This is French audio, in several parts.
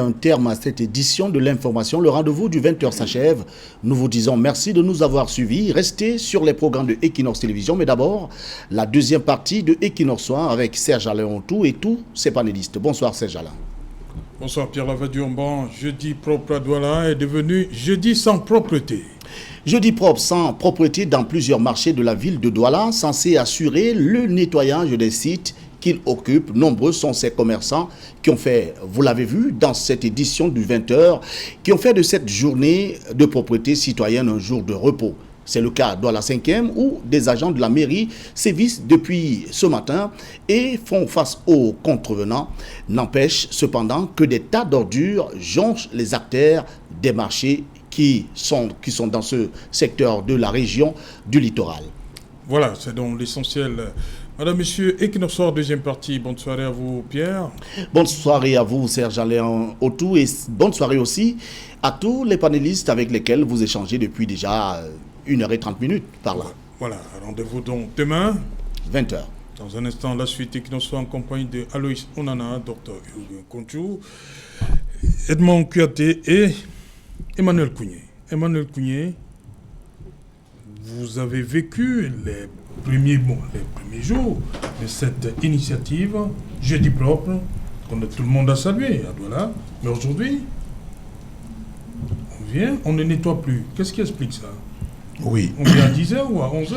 Un terme à cette édition de l'information. Le rendez-vous du 20h s'achève. Nous vous disons merci de nous avoir suivis. Restez sur les programmes de Equinox Télévision. Mais d'abord, la deuxième partie de Equinox Soir avec Serge Alain Ontou et tous ses panélistes. Bonsoir Serge Alain. Bonsoir Pierre Lavadiomban. Jeudi propre à Douala est devenu jeudi sans propreté. Jeudi propre sans propreté dans plusieurs marchés de la ville de Douala, censé assurer le nettoyage des sites qu'il occupe. Nombreux sont ces commerçants qui ont fait, vous l'avez vu dans cette édition du 20h, qui ont fait de cette journée de propreté citoyenne un jour de repos. C'est le cas dans la 5e où des agents de la mairie sévissent depuis ce matin et font face aux contrevenants. N'empêche cependant que des tas d'ordures jonchent les artères des marchés qui sont dans ce secteur de la région du littoral. Voilà, c'est donc l'essentiel. Madame, Monsieur, Equinox Soir, deuxième partie. Bonne soirée à vous, Pierre. Bonne soirée à vous, Serge Alain Ontou, et bonne soirée aussi à tous les panélistes avec lesquels vous échangez depuis déjà 1h30 par là. Voilà, rendez-vous donc demain. 20h. Dans un instant, la suite Equinox Soir en compagnie de Aloïs Onana, Dr Konchou, Edmond Kouyaté et Emmanuel Kougné. Emmanuel Kougné, vous avez vécu les premiers jours de cette initiative Jeudi propre, tout le monde a salué à Douala. Mais aujourd'hui, on ne nettoie plus. Qu'est-ce qui explique ça? Oui. On vient à 10h ou à 11h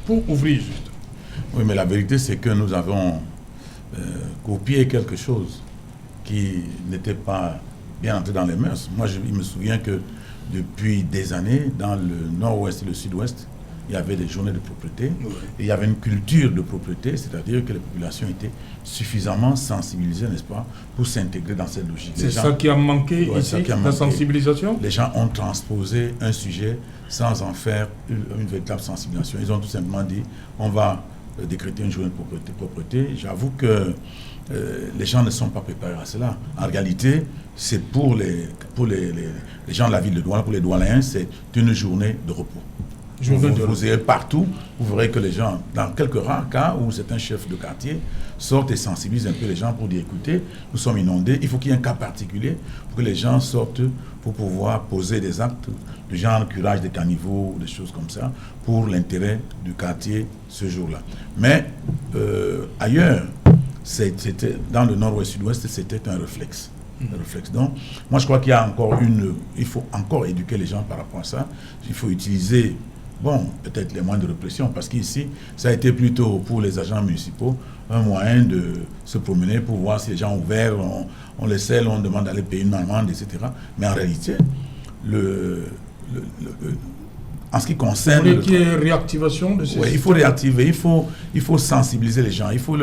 pour ouvrir juste. Oui, mais la vérité, c'est que nous avons copié quelque chose qui n'était pas bien entré dans les mœurs. Moi, il me souviens que depuis des années, dans le nord-ouest et le sud-ouest, il y avait des journées de propreté, oui. Et il y avait une culture de propreté, c'est-à-dire que les populations étaient suffisamment sensibilisées, n'est-ce pas, pour s'intégrer dans cette logique. C'est ça qui a manqué ici, la sensibilisation? Les gens ont transposé un sujet sans en faire une véritable sensibilisation. Ils ont tout simplement dit, on va décréter une journée de propreté. J'avoue que les gens ne sont pas préparés à cela. En réalité, c'est pour les gens de la ville de Douala, pour les Doualéens, c'est une journée de repos. Vous irez partout, vous verrez que les gens, dans quelques rares cas où c'est un chef de quartier, sortent et sensibilisent un peu les gens pour dire, écoutez, nous sommes inondés, il faut qu'il y ait un cas particulier pour que les gens sortent pour pouvoir poser des actes du genre curage des caniveaux, des choses comme ça, pour l'intérêt du quartier ce jour-là. Mais ailleurs, c'était, dans le nord-ouest sud-ouest, c'était un réflexe. Donc, moi je crois qu'il y a il faut encore éduquer les gens par rapport à ça. Il faut utiliser, peut-être les moyens de répression, parce qu'ici, ça a été plutôt pour les agents municipaux, un moyen de se promener pour voir si les gens ont ouvert, on les scelle, on demande d'aller payer une amende, etc. Mais en réalité, en ce qui concerne... Vous voulez qu'il y ait réactivation de ces... Oui, il faut réactiver, il faut sensibiliser les gens, il faut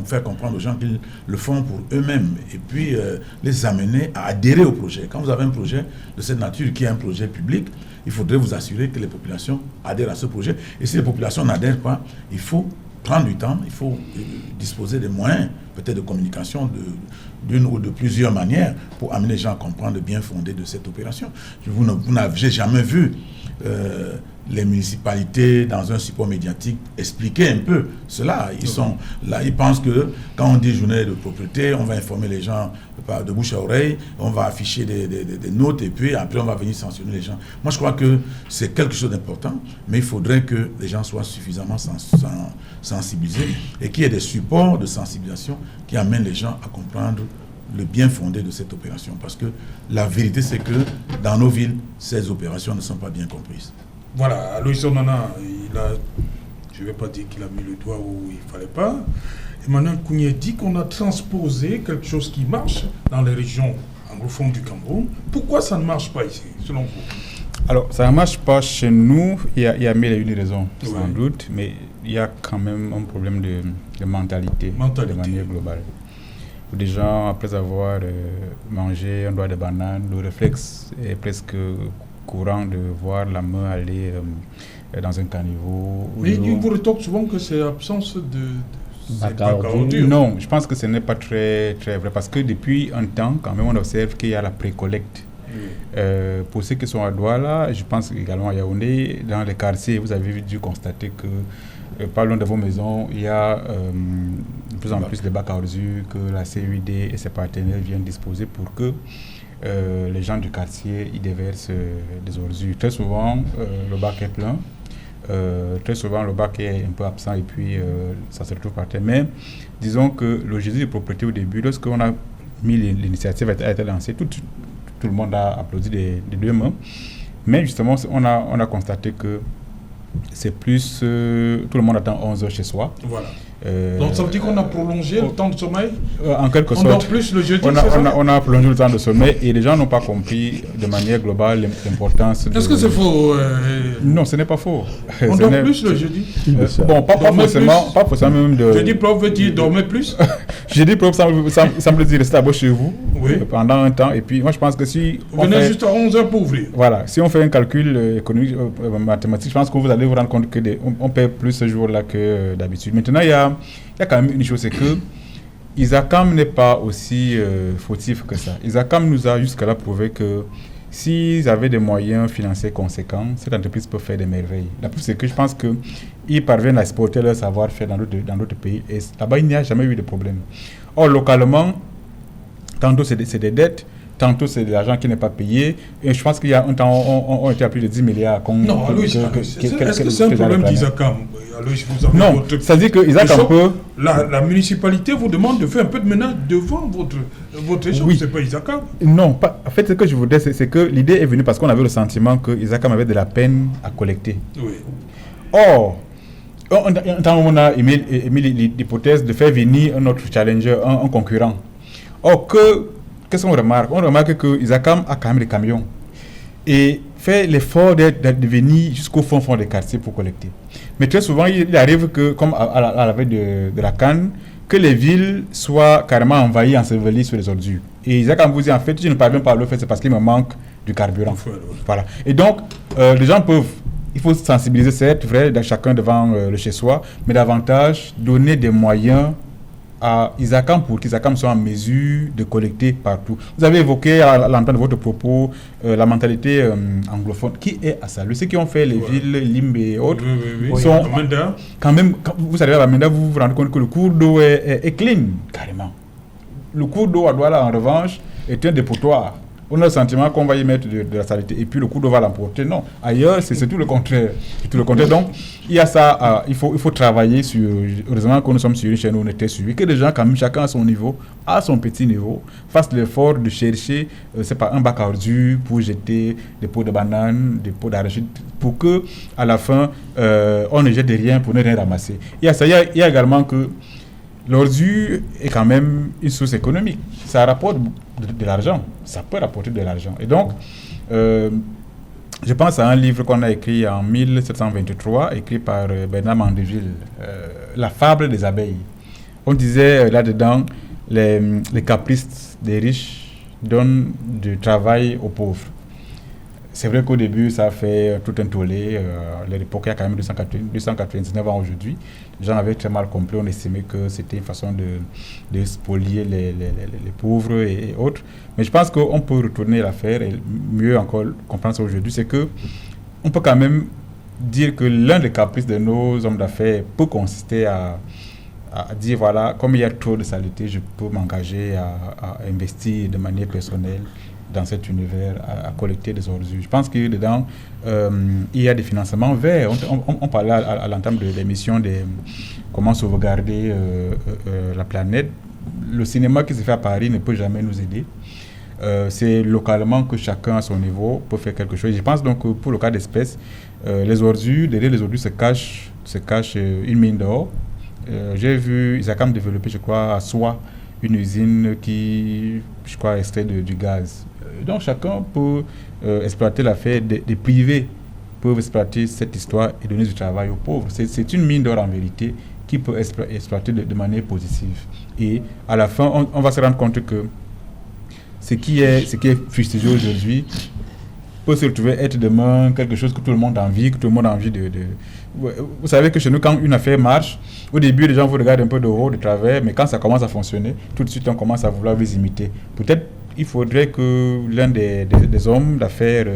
faire comprendre aux gens qu'ils le font pour eux-mêmes et puis les amener à adhérer au projet. Quand vous avez un projet de cette nature qui est un projet public, il faudrait vous assurer que les populations adhèrent à ce projet. Et si les populations n'adhèrent pas, il faut prendre du temps, il faut disposer des moyens, peut-être de communication d'une ou de plusieurs manières pour amener les gens à comprendre le bien fondé de cette opération. Vous n'avez jamais vu les municipalités dans un support médiatique expliquer un peu cela. Ils sont là, ils pensent que quand on dit journée de propreté, on va informer les gens de bouche à oreille, on va afficher des notes et puis après on va venir sanctionner les gens. Moi je crois que c'est quelque chose d'important, mais il faudrait que les gens soient suffisamment sensibilisés et qu'il y ait des supports de sensibilisation qui amènent les gens à comprendre le bien fondé de cette opération. Parce que la vérité, c'est que dans nos villes, ces opérations ne sont pas bien comprises. Voilà, Aloïs Onana, je ne vais pas dire qu'il a mis le doigt où il ne fallait pas. Emmanuel Kougné dit qu'on a transposé quelque chose qui marche dans les régions anglophones du Cameroun. Pourquoi ça ne marche pas ici, selon vous? Alors, ça ne marche pas chez nous. Il y a mille et une raisons, sans doute, mais il y a quand même un problème de mentalité. De manière globale. Des gens, après avoir mangé un doigt de banane, le réflexe est presque courant de voir la main aller dans un caniveau. Mais vous rétorquez souvent que c'est l'absence de... Non, je pense que ce n'est pas très, très vrai, parce que depuis un temps, quand même, on observe qu'il y a la précollecte. Pour ceux qui sont à Douala, je pense également à Yaoundé, dans les quartiers, vous avez dû constater que pas loin de vos maisons, il y a de plus en plus de bacs à ordures que la CUID et ses partenaires viennent disposer pour que les gens du quartier y déversent des ordures. Très souvent, le bac est plein. Très souvent, le bac est un peu absent et puis ça se retrouve par terre. Mais disons que le Jésus de propriété au début, lorsqu'on a mis l'initiative a été lancée, tout le monde a applaudi des deux mains. Mais justement, on a constaté que c'est plus... tout le monde attend 11 heures chez soi. Voilà. Donc ça veut dire qu'on a prolongé le temps de sommeil en quelque sorte. On dort plus le jeudi, on a prolongé le temps de sommeil et les gens n'ont pas compris de manière globale l'importance de... Est-ce que c'est faux Non, ce n'est pas faux. On dort plus le jeudi Bon, pas forcément même de... Jeudi propre veut dire dormir plus. Jeudi propre semble dire rester d'abord chez vous pendant un temps et puis moi je pense que si... Vous venez juste à 11 heures pour ouvrir. Voilà, si on fait un calcul économique, mathématique, je pense que vous allez vous rendre compte que on paie plus ce jour-là que d'habitude. Maintenant, il y a quand même une chose, c'est que Isacam n'est pas aussi fautif que ça. Isacam nous a jusqu'à là prouvé que s'ils avaient des moyens financiers conséquents, cette entreprise peut faire des merveilles. La preuve, c'est que je pense qu'ils parviennent à exporter leur savoir-faire dans d'autres pays. Et là-bas, il n'y a jamais eu de problème. Or, localement, tantôt c'est des dettes, tantôt c'est de l'argent qui n'est pas payé. Et je pense qu'il y a un temps, on était à plus de 10 milliards. Non, Aloïs, est-ce que c'est un problème d'Isacam? Non, ça dit que Isacam peut... La municipalité vous demande de faire un peu de ménage devant votre échange, oui. C'est pas Isacam? Non, en fait, ce que je voudrais, c'est que l'idée est venue parce qu'on avait le sentiment que Isacam avait de la peine à collecter. Oui. Or, on a émis l'hypothèse de faire venir un autre challenger, un concurrent. Or, qu'est-ce qu'on remarque? On remarque que Isacam a quand même des camions et fait l'effort de venir jusqu'au fond des quartiers pour collecter. Mais très souvent, il arrive que, comme à la veille de la canne, que les villes soient carrément envahies, ensevelies sur les ordures. Et Isacam vous dit, en fait, je ne parviens pas à le faire, c'est parce qu'il me manque du carburant. Voilà. Et donc, les gens peuvent, il faut sensibiliser, c'est vrai, chacun devant le chez-soi, mais davantage donner des moyens à Isacam pour qu'Isacam soit en mesure de collecter partout. Vous avez évoqué à l'entente de votre propos la mentalité anglophone qui est à saluer. Ceux qui ont fait les villes, Limbe et autres, sont quand même, quand vous arrivez à Bamenda, vous vous rendez compte que le cours d'eau est clean, carrément. Le cours d'eau à Douala, en revanche, est un dépotoir. On a le sentiment qu'on va y mettre de la saleté et puis le cours d'eau va l'emporter. Non, ailleurs, c'est tout le contraire. Tout le contraire. Donc, il y a ça, il faut travailler sur... Heureusement que nous sommes sur une chaîne où on était suivis, que les gens, quand même, chacun à son niveau, à son petit niveau, fassent l'effort de chercher, c'est pas un bac à ordures pour jeter des pots de bananes, des pots d'arachide, pour que à la fin, on ne jette rien pour ne rien ramasser. Il y a ça. Il y a également que l'ordure est quand même une source économique. Ça rapporte de l'argent. Ça peut rapporter de l'argent. Et donc, je pense à un livre qu'on a écrit en 1723, écrit par Bernard Mandeville, La fable des abeilles. On disait là-dedans, les caprices des riches donnent du travail aux pauvres. C'est vrai qu'au début, ça a fait tout un tollé. À l'époque, il y a quand même 299 ans aujourd'hui. Les gens avaient très mal compris. On estimait que c'était une façon de spolier les pauvres et autres. Mais je pense qu'on peut retourner l'affaire et mieux encore comprendre ça aujourd'hui. C'est qu'on peut quand même dire que l'un des caprices de nos hommes d'affaires peut consister à dire, voilà, comme il y a trop de saleté, je peux m'engager à investir de manière personnelle dans cet univers, à collecter des ordures. Je pense que dedans, il y a des financements verts. On parlait à l'entame de l'émission de comment sauvegarder la planète. Le cinéma qui se fait à Paris ne peut jamais nous aider. C'est localement que chacun à son niveau peut faire quelque chose. Je pense donc que pour le cas d'espèces, les ordures, derrière les ordures se cache une mine d'or. J'ai vu Isacam développer, je crois, à Soie, une usine qui, je crois, extrait du gaz. Donc chacun peut exploiter l'affaire, des privés peuvent exploiter cette histoire et donner du travail aux pauvres. C'est une mine d'or en vérité qui peut exploiter de manière positive. Et à la fin, on va se rendre compte que ce qui est fustigé aujourd'hui peut se retrouver être demain quelque chose que tout le monde a envie, de... Vous savez que chez nous, quand une affaire marche, au début, les gens vous regardent un peu de haut, de travers, mais quand ça commence à fonctionner, tout de suite, on commence à vouloir vous imiter. Peut-être il faudrait que l'un des hommes d'affaires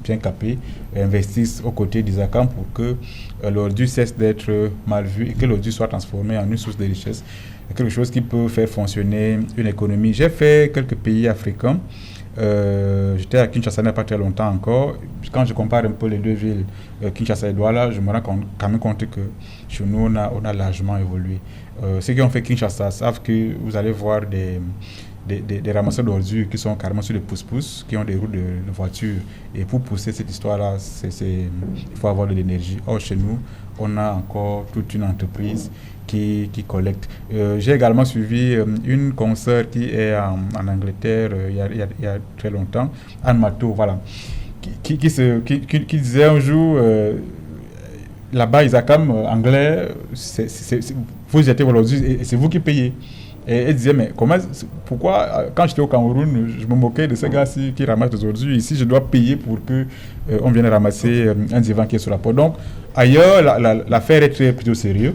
bien capés investisse aux côtés d'Isacam pour que l'ordure cesse d'être mal vu et que l'ordure soit transformée en une source de richesse, quelque chose qui peut faire fonctionner une économie. J'ai fait quelques pays africains. J'étais à Kinshasa il n'y a pas très longtemps encore. Quand je compare un peu les deux villes, Kinshasa et Douala, je me rends quand même compte que chez nous, on a largement évolué. Ceux qui ont fait Kinshasa savent que vous allez voir des ramasseurs d'ordures qui sont carrément sur des pousse-pousse, qui ont des roues de voiture. Et pour pousser cette histoire-là, il faut avoir de l'énergie. Or, chez nous, on a encore toute une entreprise qui collecte. J'ai également suivi une consoeur qui est en Angleterre il y a très longtemps, Anne Matteau, voilà, qui disait un jour, là-bas, Isacam, anglais, vous jetez vos ordures et c'est vous qui payez. Et elle disait, mais pourquoi, quand j'étais au Cameroun, je me moquais de ces gars-ci qui ramassent des ordures. Ici, je dois payer pour qu'on vienne ramasser un divan qui est sur la porte. Donc, ailleurs, l'affaire est plutôt sérieuse.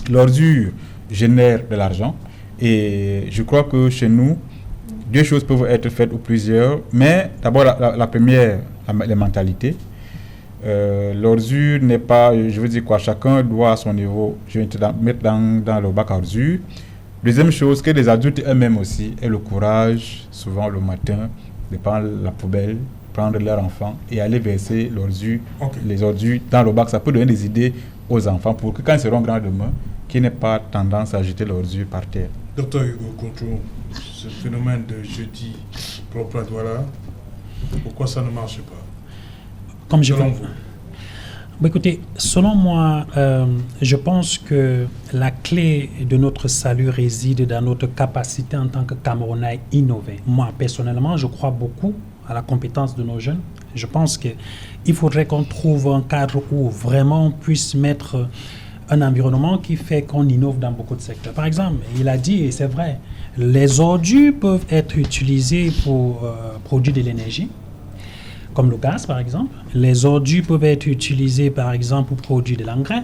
L'ordure génère de l'argent. Et je crois que chez nous, deux choses peuvent être faites ou plusieurs. Mais d'abord, la première, les mentalités. L'ordure n'est pas, je veux dire quoi, chacun doit à son niveau, je vais mettre dans le bac à ordure. Deuxième chose, que les adultes eux-mêmes aussi aient le courage, souvent le matin, de prendre la poubelle, prendre leur enfant et aller verser les ordures dans le bac. Ça peut donner des idées aux enfants pour que quand ils seront grands demain, qu'ils n'aient pas tendance à jeter l'ordure par terre. Docteur Hugo Controu, ce phénomène de jeudi propre à Douala, pourquoi ça ne marche pas? Comme je selon vous? Écoutez, selon moi, je pense que la clé de notre salut réside dans notre capacité en tant que Camerounais à innover. Moi, personnellement, je crois beaucoup à la compétence de nos jeunes. Je pense qu'il faudrait qu'on trouve un cadre où vraiment on puisse mettre un environnement qui fait qu'on innove dans beaucoup de secteurs. Par exemple, il a dit, et c'est vrai, les ordures peuvent être utilisées pour produire de l'énergie, comme le gaz par exemple. Les ordures peuvent être utilisées par exemple pour produire de l'engrais,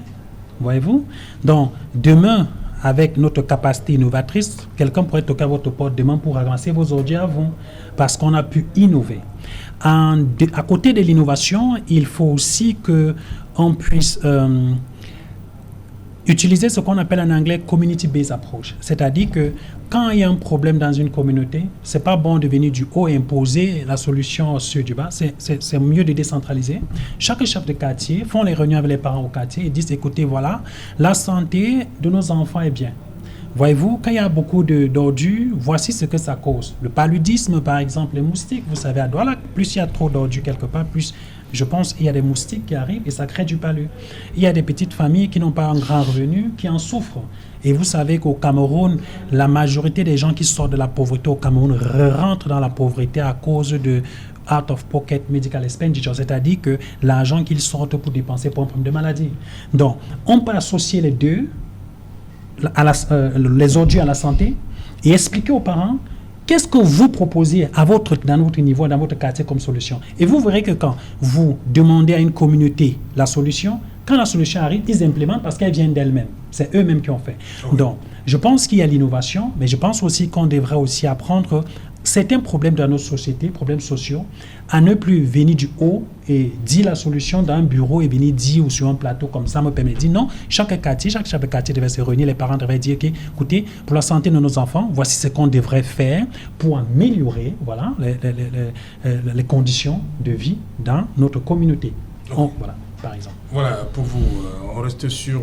voyez-vous. Donc demain, avec notre capacité innovatrice, quelqu'un pourrait toquer à votre porte demain pour ramasser vos ordures à vous, parce qu'on a pu innover. À côté de l'innovation, il faut aussi qu'on puisse utiliser ce qu'on appelle en anglais community-based approach. C'est-à-dire que quand il y a un problème dans une communauté, c'est pas bon de venir du haut et imposer la solution sur du bas. C'est mieux de décentraliser. Chaque chef de quartier font les réunions avec les parents au quartier et disent, écoutez, voilà, la santé de nos enfants est bien. Voyez-vous, quand il y a beaucoup d'ordures, voici ce que ça cause. Le paludisme, par exemple, les moustiques, vous savez, à Douala, plus il y a trop d'ordures quelque part, plus je pense qu'il y a des moustiques qui arrivent et ça crée du palu. Il y a des petites familles qui n'ont pas un grand revenu, qui en souffrent. Et vous savez qu'au Cameroun, la majorité des gens qui sortent de la pauvreté au Cameroun rentrent dans la pauvreté à cause de out-of-pocket medical expenditure, c'est-à-dire que l'argent qu'ils sortent pour dépenser pour un problème de maladie. Donc, on peut associer les deux, les ordures à la santé, et expliquer aux parents qu'est-ce que vous proposez dans votre niveau, dans votre quartier comme solution. Et vous verrez que quand vous demandez à une communauté la solution, quand la solution arrive, ils implémentent parce qu'elle vient d'elle-même. C'est eux-mêmes qui ont fait. Okay. Donc, je pense qu'il y a l'innovation, mais je pense aussi qu'on devrait aussi apprendre certains problèmes dans notre société, problèmes sociaux, à ne plus venir du haut et dire la solution dans un bureau et venir dire ou sur un plateau comme ça me permet de dire non. Chaque chef de quartier devait se réunir, les parents devaient dire écoutez, pour la santé de nos enfants, voici ce qu'on devrait faire pour améliorer les conditions de vie dans notre communauté. Donc, voilà, par exemple. Voilà, pour vous, on reste sur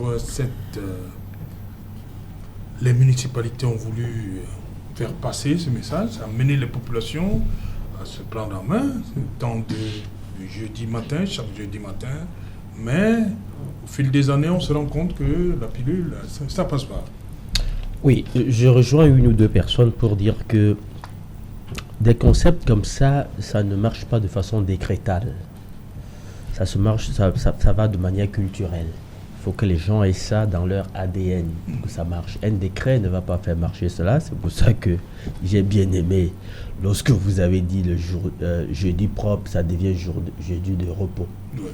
les municipalités ont voulu faire passer ce message, amener les populations à se prendre en main, tant de jeudi matin, chaque jeudi matin, mais au fil des années, on se rend compte que la pilule, ça passe pas. Oui, je rejoins une ou deux personnes pour dire que des concepts comme ça, ça ne marche pas de façon décrétale. Ça va de manière culturelle. Il faut que les gens aient ça dans leur ADN, que ça marche. Un décret ne va pas faire marcher cela. C'est pour ça que j'ai bien aimé lorsque vous avez dit le jour jeudi propre, ça devient jeudi de repos. Ouais.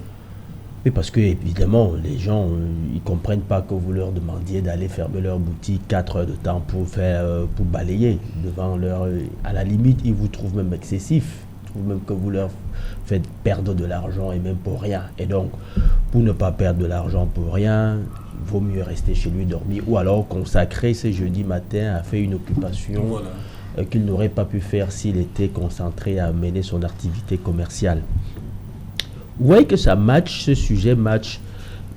Oui, parce que évidemment, les gens, ils comprennent pas que vous leur demandiez d'aller fermer leur boutique 4 heures de temps pour balayer devant leur... À la limite, ils vous trouvent même excessif. Ils trouvent même que vous leur faites perdre de l'argent et même pour rien. Et donc, pour ne pas perdre de l'argent pour rien, il vaut mieux rester chez lui dormir ou alors consacrer ce jeudi matin à faire une occupation qu'il n'aurait pas pu faire s'il était concentré à mener son activité commerciale. Vous voyez que ce sujet match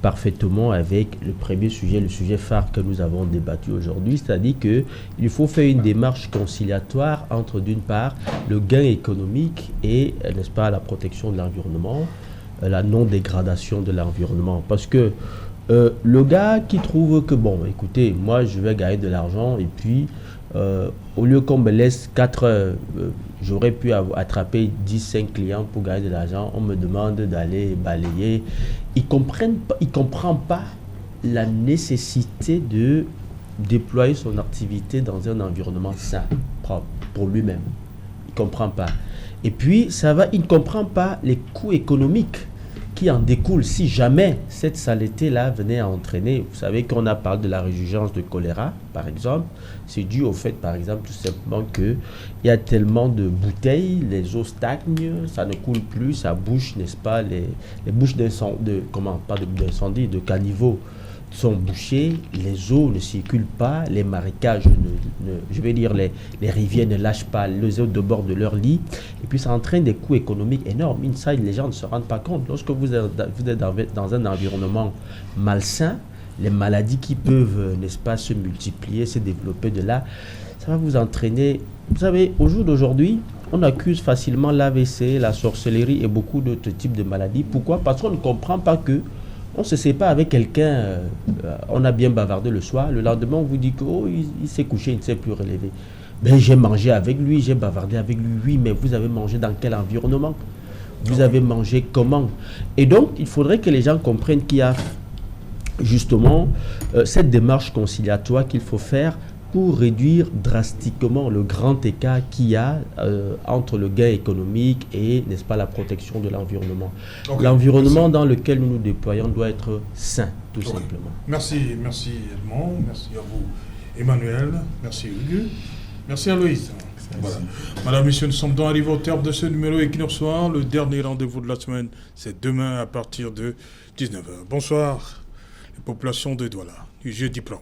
parfaitement avec le premier sujet, le sujet phare que nous avons débattu aujourd'hui, c'est-à-dire qu'il faut faire une démarche conciliatoire entre, d'une part, le gain économique et, n'est-ce pas, la protection de l'environnement, la non-dégradation de l'environnement. Parce que le gars qui trouve que, bon, écoutez, moi je vais gagner de l'argent et puis au lieu qu'on me laisse 4 heures, j'aurais pu attraper 10-5 clients pour gagner de l'argent, on me demande d'aller balayer. Il ne comprend pas la nécessité de déployer son activité dans un environnement sain, propre, pour lui-même. Il ne comprend pas. Et puis, il ne comprend pas les coûts économiques qui en découlent si jamais cette saleté-là venait à entraîner. Vous savez qu'on a parlé de la résurgence de choléra, par exemple. C'est dû au fait, par exemple, tout simplement qu'il y a tellement de bouteilles, les eaux stagnent, ça ne coule plus, ça bouche, n'est-ce pas, les bouches d'incendie, de caniveaux sont bouchées, les eaux ne circulent pas, les marécages, les rivières ne lâchent pas les eaux de bord de leur lit, et puis ça entraîne des coûts économiques énormes. Inside, les gens ne se rendent pas compte. Lorsque vous êtes dans un environnement malsain, les maladies qui peuvent, n'est-ce pas, se multiplier, se développer de là, ça va vous entraîner. Vous savez, au jour d'aujourd'hui, on accuse facilement l'AVC, la sorcellerie et beaucoup d'autres types de maladies. Pourquoi? Parce qu'on ne comprend pas que on se sépare avec quelqu'un, on a bien bavardé le soir, le lendemain on vous dit que il s'est couché, il ne s'est plus relevé. Ben, j'ai mangé avec lui, j'ai bavardé avec lui, oui, mais vous avez mangé dans quel environnement? Vous avez mangé comment? Et donc, il faudrait que les gens comprennent qu'il y a justement cette démarche conciliatoire qu'il faut faire pour réduire drastiquement le grand écart qu'il y a entre le gain économique et, n'est-ce pas, la protection de l'environnement. Okay. L'environnement dans lequel nous nous déployons doit être sain, tout simplement. Merci Edmond, merci à vous Emmanuel, merci Hugues, merci Aloïs. Voilà. Madame, Messieurs, nous sommes donc arrivés au terme de ce numéro Equinox Soir. Le dernier rendez-vous de la semaine, c'est demain à partir de 19h. Bonsoir, les populations de Douala, du jeudi plan.